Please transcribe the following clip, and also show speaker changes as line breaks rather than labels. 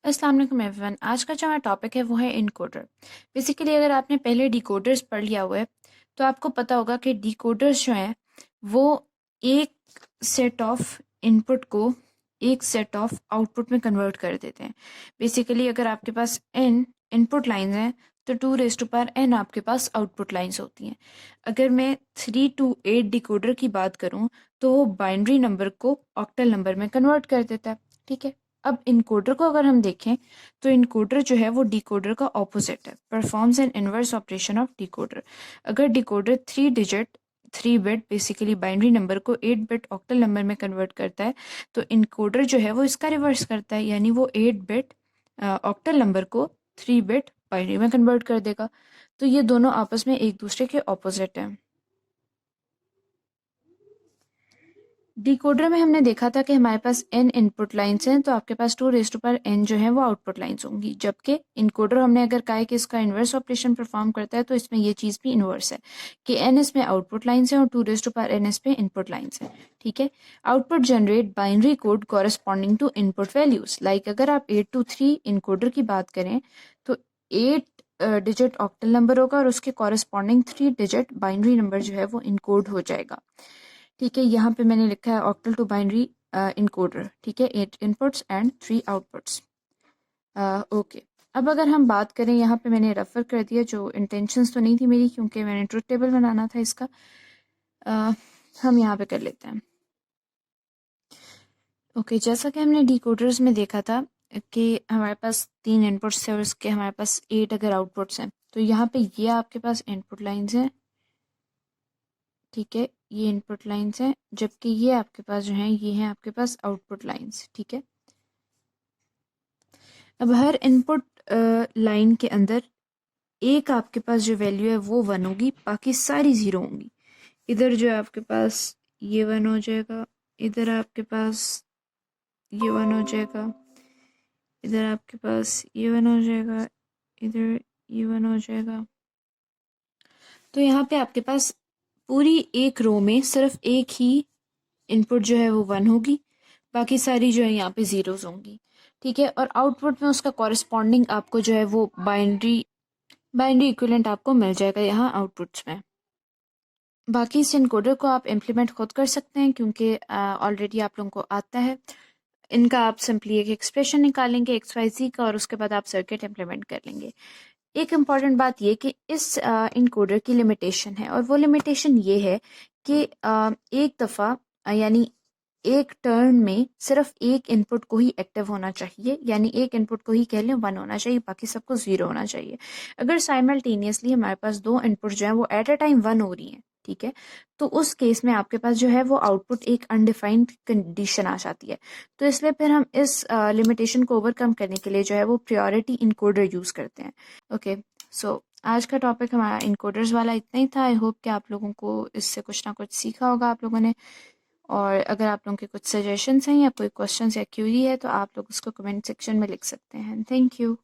अस्सलाम वालेकुम एवरीवन। आज का जो हमारा टॉपिक है वो है इनकोडर। बेसिकली अगर आपने पहले डिकोडर्स पढ़ लिया हुआ है तो आपको पता होगा कि डिकोडर्स जो हैं वो एक सेट ऑफ इनपुट को एक सेट ऑफ आउटपुट में कन्वर्ट कर देते हैं। बेसिकली अगर आपके पास n इनपुट लाइंस हैं तो 2n आपके पास आउटपुट लाइंस होती हैं। अगर मैं 3 to 8 डिकोडर की बात करूं तो वो बाइनरी नंबर को ऑक्टल नंबर में कन्वर्ट कर देता है। ठीक है, अब इनकोडर को अगर हम देखें तो इनकोडर जो है वो डिकोडर का ऑपोजिट है, performs an inverse operation of decoder. अगर decoder 3 bit basically binary number को 8 बिट ऑक्टल नंबर में कन्वर्ट करता है तो इनकोडर जो है वो इसका रिवर्स करता है, यानी वो 8 बिट ऑक्टल नंबर को 3 बिट बाइनरी में कन्वर्ट कर देगा। तो ये दोनों आपस में एक दूसरे के ऑपोजिट हैं। डिकोडर में हमने देखा था कि हमारे पास n इनपुट लाइंस हैं तो आपके पास 2n जो है वो आउटपुट लाइंस होंगी, जबकि इनकोडर हमने अगर कहा है कि इसका इन्वर्स ऑपरेशन परफॉर्म करता है तो इसमें ये चीज़ भी इन्वर्स है कि n इसमें आउटपुट लाइंस हैं और 2n इस पे इनपुट लाइंस हैं। ठीक है, output generate binary code corresponding to input values. Like अगर आप 823 इनकोडर की बात करें तो 8 डिजिट ऑक्टल नंबर होगा और उसके कॉरेस्पॉन्डिंग 3 डिजिट बाइनरी नंबर जो है वो इनकोड हो जाएगा। ठीक है, यहाँ पे मैंने लिखा है ऑक्टल टू बाइनरी इनकोडर। ठीक है, 8 इनपुट्स एंड 3 आउटपुट्स। ओके, अब अगर हम बात करें, यहाँ पे मैंने रेफर कर दिया, जो इंटेंशंस तो नहीं थी मेरी क्योंकि मैंने ट्रुथ टेबल बनाना था इसका। हम यहाँ पे कर लेते हैं। ओके, जैसा कि हमने डिकोडर्स में देखा था कि हमारे पास 3 इनपुट्स थे और उसके हमारे पास 8 अगर आउटपुट्स हैं तो यहाँ पे ये आपके पास इनपुट लाइंस हैं। ठीक है, ये इनपुट लाइंस हैं, जबकि ये आपके पास जो हैं ये हैं आपके पास आउटपुट लाइंस। ठीक है, अब हर इनपुट लाइन के अंदर एक आपके पास जो वैल्यू है वो 1 होगी, बाकी सारी 0 होंगी। इधर जो है आपके पास ये 1 हो जाएगा, इधर आपके पास ये 1 हो जाएगा, इधर आपके पास ये 1 हो जाएगा, इधर ये 1 हो जाएगा। तो यहाँ पे आपके पास पूरी एक रो में सिर्फ एक ही इनपुट जो है वो 1 होगी, बाकी सारी जो है यहाँ पे जीरोस होंगी। ठीक है, और आउटपुट में उसका कॉरेस्पॉन्डिंग आपको जो है वो बाइनरी इक्विवेलेंट आपको मिल जाएगा यहाँ आउटपुट्स में। बाकी इस इनकोडर को आप इम्प्लीमेंट खुद कर सकते हैं क्योंकि ऑलरेडी आप लोगों को आता है। इनका आप सिंपली एक एक्सप्रेशन निकालेंगे XYZ का और उसके बाद आप सर्किट इम्प्लीमेंट कर लेंगे। एक इम्पॉर्टेंट बात ये कि इस इनकोडर की लिमिटेशन है, और वो लिमिटेशन ये है कि एक दफ़ा यानी एक टर्न में सिर्फ एक इनपुट को ही एक्टिव होना चाहिए, यानी एक इनपुट को ही कह लें 1 होना चाहिए, बाकी सबको 0 होना चाहिए। अगर साइमल्टेनियसली हमारे पास 2 इनपुट जो है वो एट अ टाइम 1 हो रही हैं, ठीक है, तो उस केस में आपके पास जो है वो आउटपुट एक अनडिफाइंड कंडीशन आ जाती है। तो इसलिए फिर हम इस लिमिटेशन को ओवरकम करने के लिए जो है वो प्रायोरिटी इनकोडर यूज़ करते हैं। ओके, सो आज का टॉपिक हमारा इनकोडर्स वाला इतना ही था। आई होप कि आप लोगों को इससे कुछ ना कुछ सीखा होगा आप लोगों ने। और अगर आप लोगों के कुछ सजेशंस हैं या कोई क्वेश्चंस या क्यूरी है तो आप लोग उसको कमेंट सेक्शन में लिख सकते हैं। Thank you.